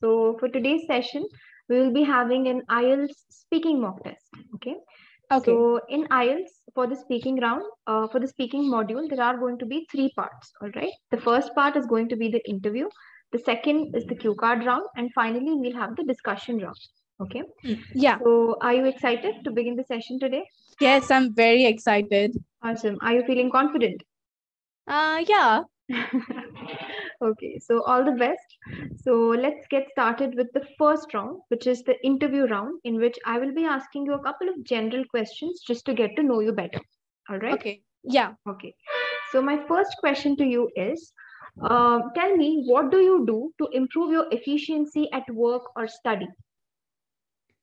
So for today's session, we will be having an IELTS speaking mock test. Okay. Okay. So in IELTS, for the speaking round, for the speaking module, there are going to be 3 parts. All right. The first part is going to be the interview. The second is the cue card round, and finally we'll have the discussion round. Okay. Yeah. So are you excited to begin the session today? Yes, I'm very excited. Awesome. Are you feeling confident? Yeah. Okay, so all the best. So let's get started with the first round, which is the interview round, in which I will be asking you a couple of general questions just to get to know you better. All right? Okay. Yeah. Okay. So my first question to you is, tell me, what do you do to improve your efficiency at work or study?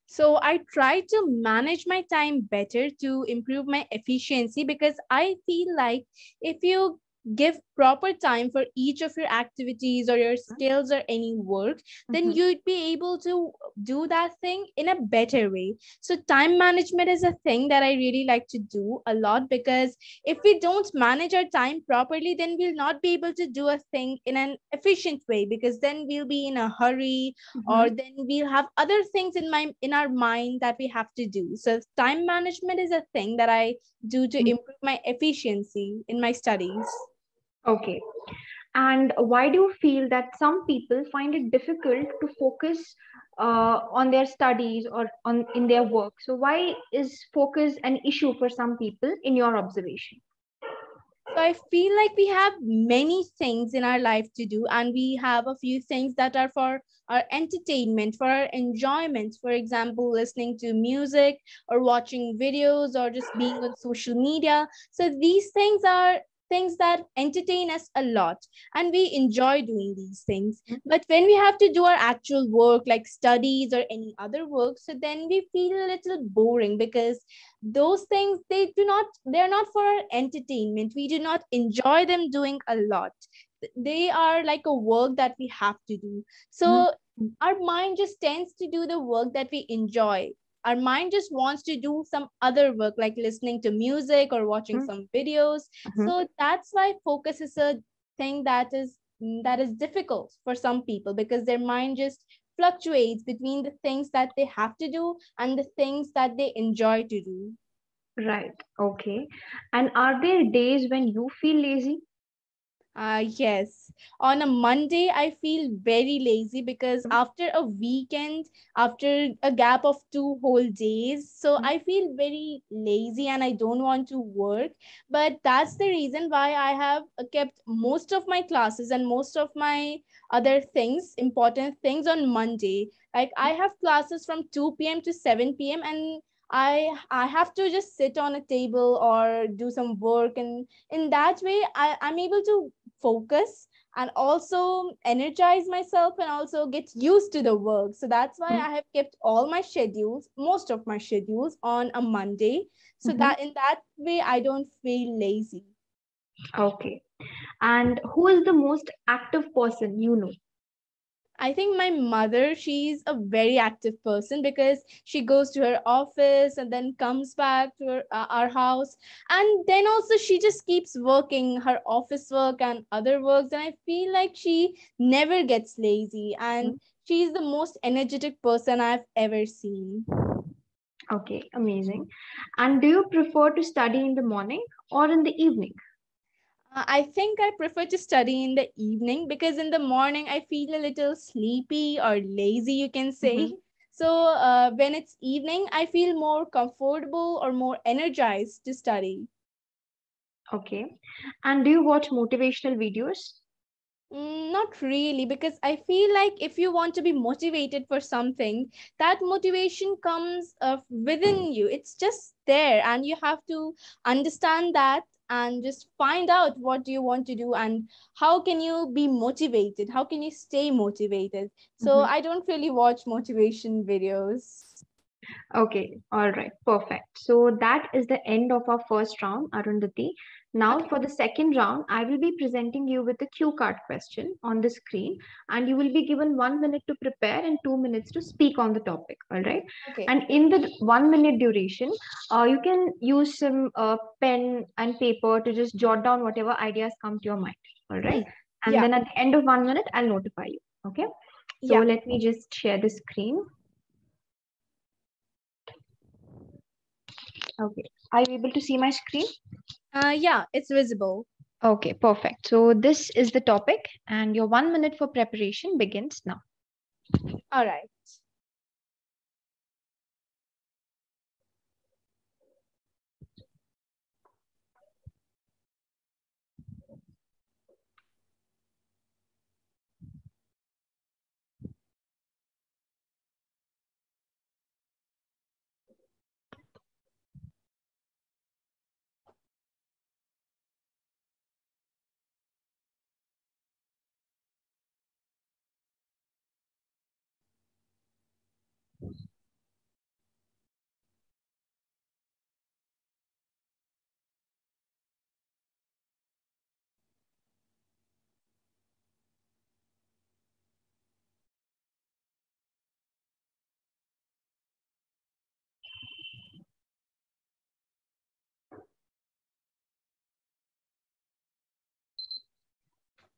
So I try to manage my time better to improve my efficiency, because I feel like if you give proper time for each of your activities or your skills or any work, then you'd be able to do that thing in a better way. So time management is a thing that I really like to do a lot, because if we don't manage our time properly, then we'll not be able to do a thing in an efficient way, because then we'll be in a hurry, or then we'll have other things in our mind that we have to do. So time management is a thing that I do to improve my efficiency in my studies. Okay. And why do you feel that some people find it difficult to focus on their studies or on in their work? So why is focus an issue for some people in your observation? So I feel like we have many things in our life to do, and we have a few things that are for our entertainment, for our enjoyment. For example, listening to music or watching videos or just being on social media. So these things are things that entertain us a lot, and we enjoy doing these things. But when we have to do our actual work, like studies or any other work, so then we feel a little boring, because those things, they're not for our entertainment. We do not enjoy them doing a lot. They are like a work that we have to do. So our mind just tends to do the work that we enjoy. Our mind just wants to do some other work, like listening to music or watching some videos. So that's why focus is a thing that is difficult for some people, because their mind just fluctuates between the things that they have to do and the things that they enjoy to do. Right. Okay. And are there days when you feel lazy? Yes. On a Monday, I feel very lazy, because after a weekend, after a gap of 2 whole days, so I feel very lazy and I don't want to work. But that's the reason why I have kept most of my classes and most of my other things, important things, on Monday. Like I have classes from 2 p.m. to 7 p.m. and I have to just sit on a table or do some work, and in that way I'm able to focus and also energize myself and also get used to the work. So that's why I have kept all my schedules, most of my schedules, on a Monday, so that in that way I don't feel lazy. Okay. And who is the most active person you know? I think my mother, she's a very active person, because she goes to her office and then comes back to our house. And then also she just keeps working her office work and other works. And I feel like she never gets lazy. And she's the most energetic person I've ever seen. Okay, amazing. And do you prefer to study in the morning or in the evening? I think I prefer to study in the evening, because in the morning I feel a little sleepy or lazy, you can say. So when it's evening, I feel more comfortable or more energized to study. Okay. And do you watch motivational videos? Not really, because I feel like if you want to be motivated for something, that motivation comes within you. It's just there, and you have to understand that and just find out what you want to do and how can you be motivated? How can you stay motivated? So I don't really watch motivation videos. Okay, all right, perfect. So that is the end of our first round, Arundhati. Now, Okay. for the second round, I will be presenting you with the cue card question on the screen, and you will be given 1 minute to prepare and 2 minutes to speak on the topic. All right. Okay. And in the 1 minute duration, you can use some pen and paper to just jot down whatever ideas come to your mind. All right. And Yeah. then at the end of 1 minute, I'll notify you. Okay. So Yeah. let me just share the screen. Okay. Are you able to see my screen? Yeah, it's visible. Okay, perfect. So this is the topic, and your 1 minute for preparation begins now. All right.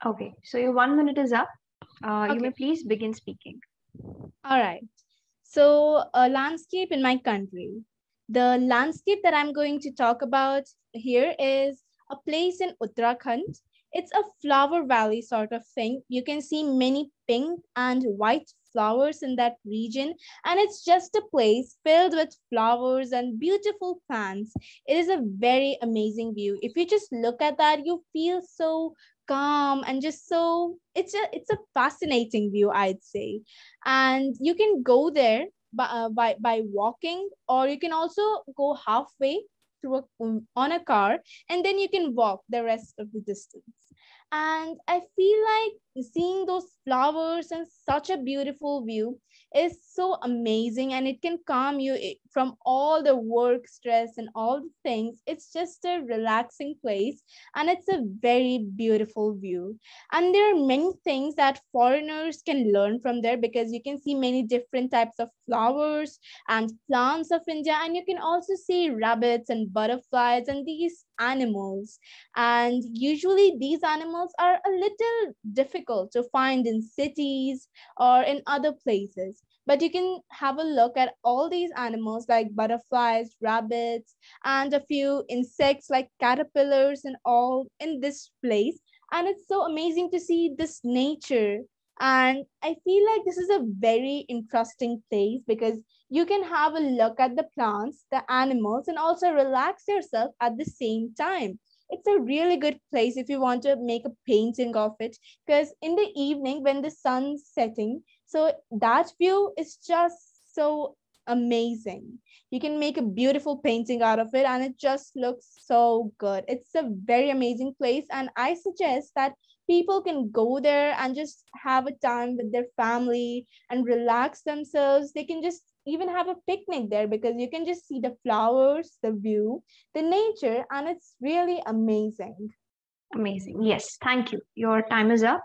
Okay, so your 1 minute is up. You may Okay. please begin speaking. All right. So, a landscape in my country. The landscape that I'm going to talk about here is a place in Uttarakhand. It's a flower valley sort of thing. You can see many pink and white flowers in that region, and it's just a place filled with flowers and beautiful plants. It is a very amazing view. If you just look at that, you feel so calm and just so it's a fascinating view, I'd say. And you can go there by walking, or you can also go halfway through on a car, and then you can walk the rest of the distance. And I feel like seeing those flowers and such a beautiful view is so amazing, and it can calm you from all the work stress and all the things. It's just a relaxing place, and it's a very beautiful view. And there are many things that foreigners can learn from there, because you can see many different types of flowers and plants of India, and you can also see rabbits and butterflies and these animals. And usually these animals are a little difficult to find in cities or in other places, but you can have a look at all these animals like butterflies, rabbits, and a few insects like caterpillars and all in this place. And it's so amazing to see this nature. And I feel like this is a very interesting place, because you can have a look at the plants, the animals, and also relax yourself at the same time. It's a really good place if you want to make a painting of it, because in the evening when the sun's setting, so that view is just so amazing. You can make a beautiful painting out of it, and it just looks so good. It's a very amazing place, and I suggest that people can go there and just have a time with their family and relax themselves. They can just even have a picnic there, because you can just see the flowers, the view, the nature, and it's really amazing. Amazing. Yes, thank you. Your time is up.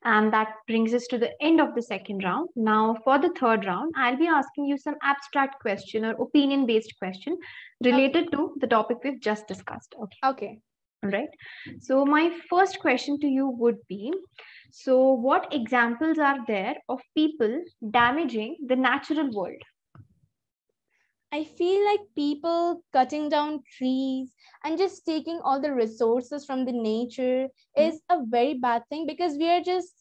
And that brings us to the end of the second round. Now, for the third round, I'll be asking you some abstract question or opinion based question Okay. related to the topic we've just discussed. Okay. Okay. All right. So, my first question to you would be, so, what examples are there of people damaging the natural world? I feel like people cutting down trees and just taking all the resources from the nature Hmm? is a very bad thing, because we are just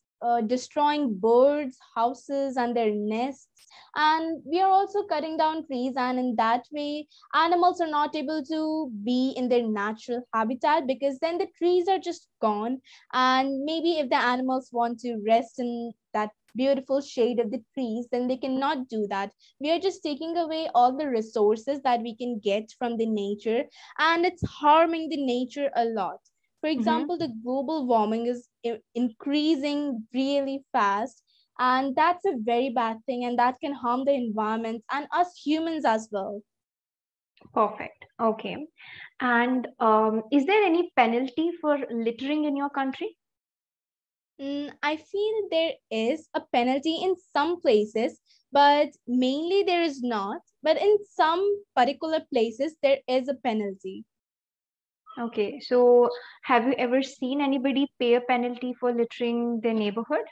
destroying birds, houses, and their nests. And we are also cutting down trees, and in that way, animals are not able to be in their natural habitat, because then the trees are just gone. And maybe if the animals want to rest in that beautiful shade of the trees, then they cannot do that. We are just taking away all the resources that we can get from the nature, and it's harming the nature a lot. For Mm-hmm. example, the global warming is increasing really fast, and that's a very bad thing, and that can harm the environment and us humans as well. Perfect. Okay. And is there any penalty for littering in your country? I feel there is a penalty in some places, but mainly there is not. But in some particular places, there is a penalty. Okay, so have you ever seen anybody pay a penalty for littering their neighborhood?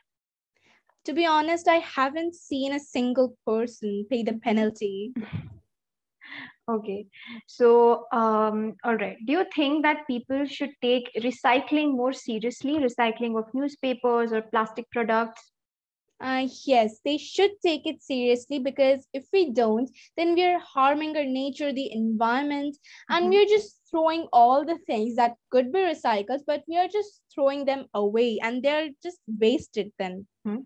To be honest, I haven't seen a single person pay the penalty. Okay. So, all right. Do you think that people should take recycling more seriously, recycling of newspapers or plastic products? Yes, they should take it seriously, because if we don't, then we are harming our nature, the environment, and we Mhm. are just throwing all the things that could be recycled, but we are just throwing them away and they're just wasted then. Hmm.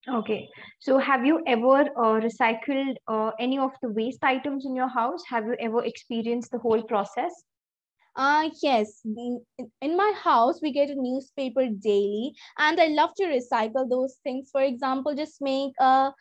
Okay. So, have you ever recycled any of the waste items in your house? Have you ever experienced the whole process? Yes, in my house, we get a newspaper daily, and I love to recycle those things. For example, just make a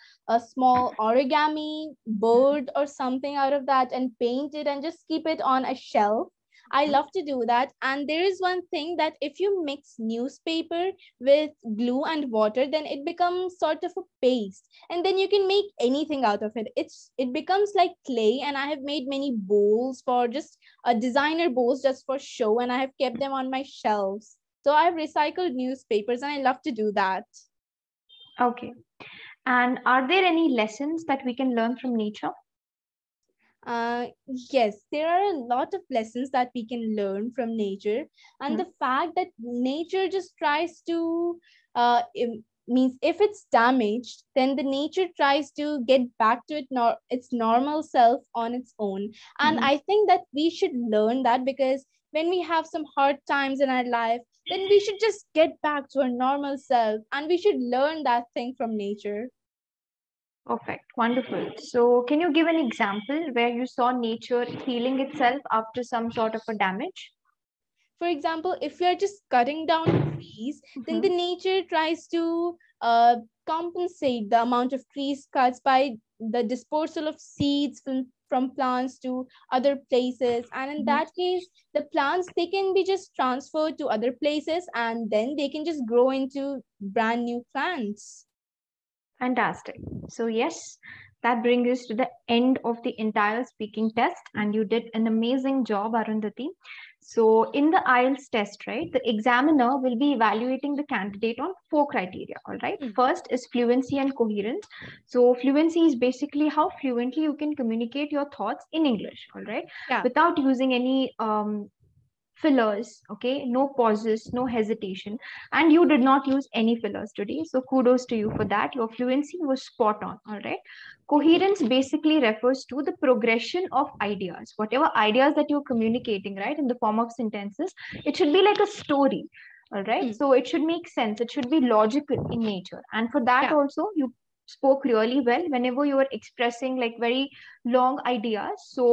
small origami bird or something out of that and paint it and just keep it on a shelf. I Mhm. love to do that. And there is one thing that if you mix newspaper with glue and water, then it becomes sort of a paste. And then you can make anything out of it. It becomes like clay, and I have made many bowls for just a designer bowls just for show, and I have kept them on my shelves. So I've recycled newspapers and I love to do that. Okay. And are there any lessons that we can learn from nature? Uh, yes, there are a lot of lessons that we can learn from nature, and Hmm. the fact that nature just tries to means if it's damaged, then the nature tries to get back to its normal self on its own. And Mhm. I think that we should learn that, because when we have some hard times in our life, then we should just get back to our normal self, and we should learn that thing from nature. Perfect. Wonderful. So, can you give an example where you saw nature healing itself after some sort of a damage? For example, if we are just cutting down trees, then the Mhm. nature tries to compensate the amount of trees cuts by the dispersal of seeds from plants to other places. And in Mhm. that case, the plants, they can be just transferred to other places, and then they can just grow into brand new plants. Fantastic. So, yes, that brings us to the end of the entire speaking test, and you did an amazing job, Arundhati. So, in the IELTS test, right, the examiner will be evaluating the candidate on four criteria. All right. Hmm. First is fluency and coherence. So, fluency is basically how fluently you can communicate your thoughts in English. All right, Yeah. without using any fillers, okay, no pauses, no hesitation, and you did not use any fillers today, so kudos to you for that. Your fluency was spot on. All right. Coherence basically refers to the progression of ideas, whatever ideas that you're communicating, right, in the form of sentences. It should be like a story. All right, Hmm. so it should make sense, it should be logical in nature, and for that Yeah. also you spoke really well whenever you were expressing like very long ideas. So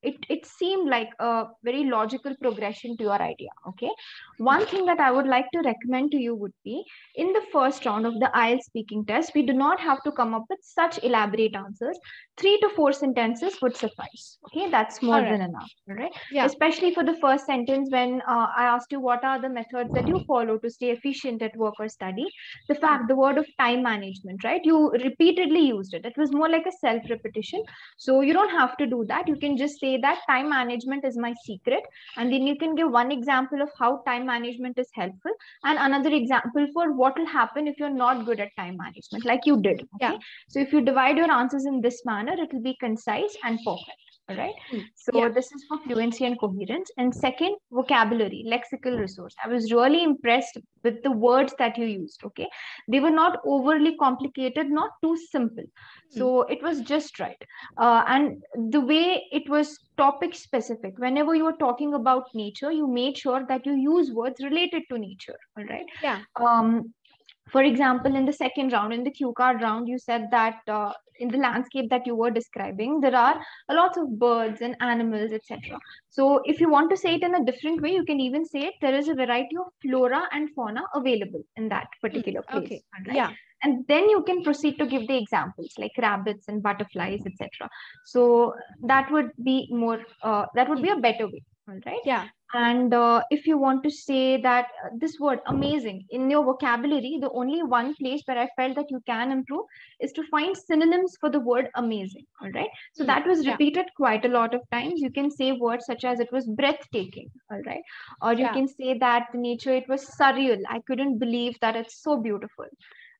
it seemed like a very logical progression to your idea. Okay. Hmm. One thing that I would like to recommend to you would be, in the first round of the IELTS speaking test, we do not have to come up with such elaborate answers. 3 to 4 sentences would suffice. Okay. That's more All right. than enough. All right. Yeah. Especially for the first sentence, when I asked you what are the methods that you follow to stay efficient at work or study, Hmm. the word of time management, right? You repeatedly used it. It was more like a self repetition, so you don't have to do that. You can just say that time management is my secret. And then you can give one example of how time management is helpful, and another example for what will happen if you're not good at time management, like you did. Okay. Yeah. So if you divide your answers in this manner, it will be concise and perfect. All right. Hmm. So Yeah. this is for fluency and coherence. And second, vocabulary, lexical resource. I was really impressed with the words that you used. Okay. They were not overly complicated, not too simple. Hmm. So it was just right. And the way it was topic specific, whenever you were talking about nature, you made sure that you use words related to nature. All right. Yeah. For example, in the second round, in the cue card round, you said that in the landscape that you were describing, there are a lot of birds and animals, etc. So if you want to say it in a different way, you can even say it, there is a variety of flora and fauna available in that Hmm. particular place. Okay. All right. Yeah. And then you can proceed to give the examples like rabbits and butterflies, etc. So that would be more, that would Hmm. be a better way. All right. Yeah. And if you want to say that this word amazing in your vocabulary, the only one place where I felt that you can improve is to find synonyms for the word amazing. All right. So Hmm. that was Yeah. repeated quite a lot of times. You can say words such as it was breathtaking. All right. Or you Yeah. can say that the nature, it was surreal. I couldn't believe that it's so beautiful.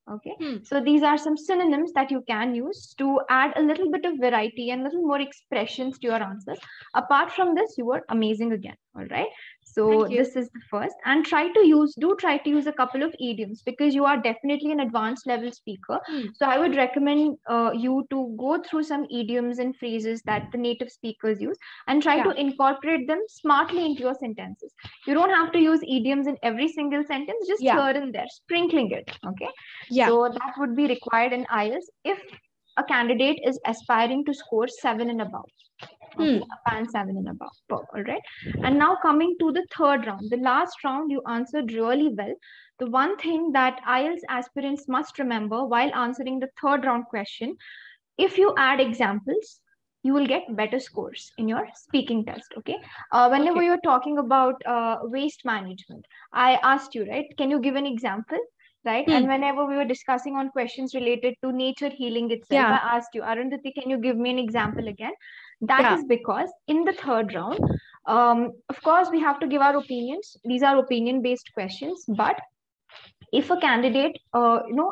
Okay, Hmm. so these are some synonyms that you can use to add a little bit of variety and a little more expressions to your answers. Apart from this, you were amazing again. All right, so Thank you. this is the first, and try to use a couple of idioms, because you are definitely an advanced level speaker. Hmm. So I would recommend you to go through some idioms and phrases that the native speakers use, and try to Yeah. incorporate them smartly into your sentences. You don't have to use idioms in every single sentence, just Yeah. here and there, sprinkling it. Okay, Yeah. so that would be required in IELTS if a candidate is aspiring to score 7 and above. Okay, Hmm. a band 7 and above. All right. And now coming to the third round, the last round, you answered really well. The one thing that IELTS aspirants must remember while answering the third round question, if you add examples, you will get better scores in your speaking test. Okay, whenever Okay. you're talking about waste management, I asked you, right, can you give an example, right? Hmm. And whenever we were discussing on questions related to nature healing itself, Yeah. I asked you, Arundhati, can you give me an example again? That Yeah. is because in the third round, of course we have to give our opinions. These are opinion based questions, but if a candidate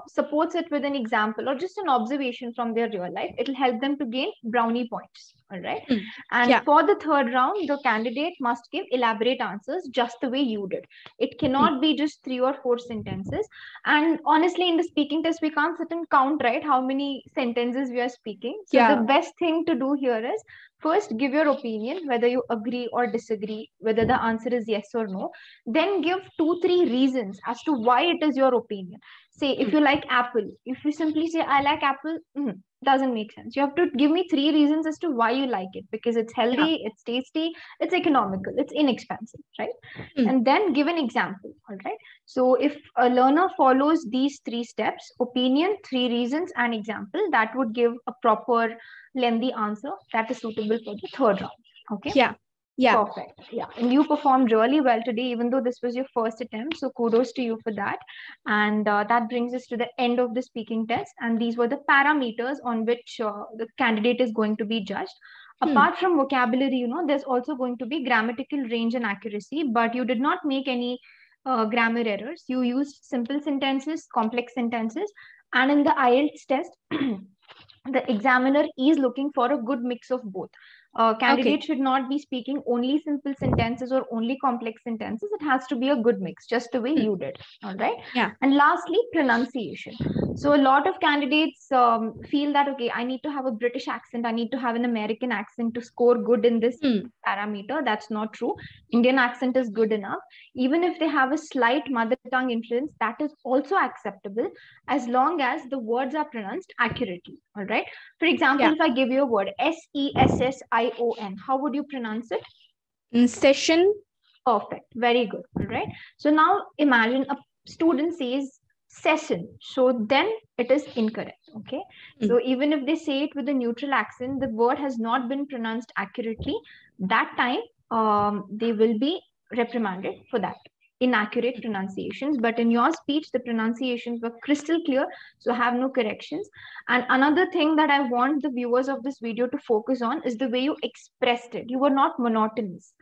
supports it with an example or just an observation from their real life, it'll help them to gain brownie points. All right, Hmm. and Yeah. for the third round, the candidate must give elaborate answers just the way you did. It Hmm. cannot be just 3 or 4 sentences. And honestly, in the speaking test, we can't sit and count, right, how many sentences we are speaking. So the Yeah. best thing to do here is first give your opinion, whether you agree or disagree, whether the answer is yes or no. Then give 2 3 reasons as to why it is your opinion. Say if Hmm. you like apple, if you simply say I like apple, doesn't make sense. You have to give me 3 reasons as to why you like it, because it's Yeah. healthy, it's tasty, it's economical, it's inexpensive, right? Hmm. And then give an example. All right, so if a learner follows these 3 steps, opinion, 3 reasons, and example, that would give a proper lengthy answer that is suitable for the third round. Okay, Yeah. Yeah. perfect. Yeah. And you performed really well today, even though this was your first attempt. So kudos to you for that. And that brings us to the end of the speaking test. And these were the parameters on which the candidate is going to be judged. Hmm. Apart from vocabulary, there's also going to be grammatical range and accuracy, but you did not make any grammar errors. You used simple sentences, complex sentences. And in the IELTS test, the examiner is looking for a good mix of both. Okay. Candidate should not be speaking only simple sentences or only complex sentences. It has to be a good mix, just the way Hmm. you did. All right. Yeah. And lastly, pronunciation. So a lot of candidates feel that, okay, I need to have a British accent, I need to have an American accent to score good in this Hmm. parameter. That's not true. Indian accent is good enough. Even if they have a slight mother tongue influence, that is also acceptable, as long as the words are pronounced accurately. All right. For example, Yeah. if I give you a word Session, how would you pronounce it? Session. Perfect. Very good. All right. So now imagine a student says session. So then it is incorrect. Okay. Hmm. So even if they say it with a neutral accent, the word has not been pronounced accurately. That time, they will be reprimanded for that inaccurate pronunciations. But in your speech, the pronunciations were crystal clear. So have no corrections. And another thing that I want the viewers of this video to focus on is the way you expressed it. You were not monotonous.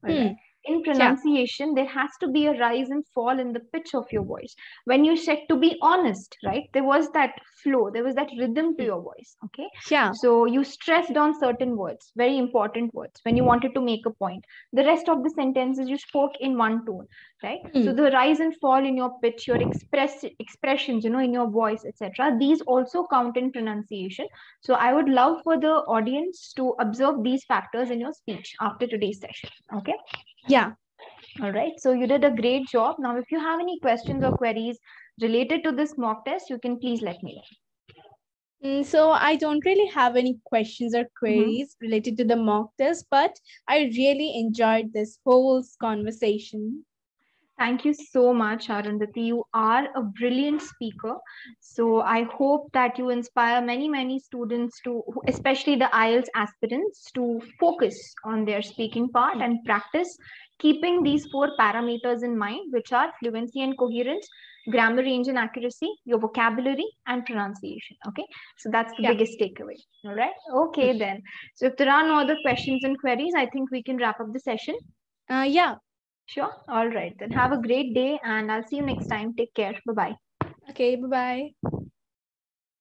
All Hmm. right. In Yeah. pronunciation, there has to be a rise and fall in the pitch of your voice. When you said to be honest, right, there was that flow, there was that rhythm to Hmm. your voice. Okay. Yeah. So you stressed on certain words, very important words, when you wanted to make a point. The rest of the sentences you spoke in one tone, right? Hmm. So the rise and fall in your pitch, your expressions, in your voice, etc. These also count in pronunciation. So I would love for the audience to observe these factors in your speech after today's session. Okay. Yeah. All right. So you did a great job. Now, if you have any questions or queries related to this mock test, you can please let me So I don't really have any questions or know. queries related to the mock test, but I really enjoyed this whole conversation. Thank you so much, Arundhati. You are a brilliant speaker. So I hope that you inspire many, many students to, especially the IELTS aspirants, to focus on their speaking part and practice keeping these 4 parameters in mind, which are fluency and coherence, grammar range and accuracy, your vocabulary, and pronunciation. Okay. So that's the Yeah. biggest takeaway. All right. Hmm. Okay, then. So if there are no other questions and queries, I think we can wrap up the session. Yeah. Sure. All right. Then have a great day and I'll see you next time. Take care. Bye bye. Okay, bye-bye.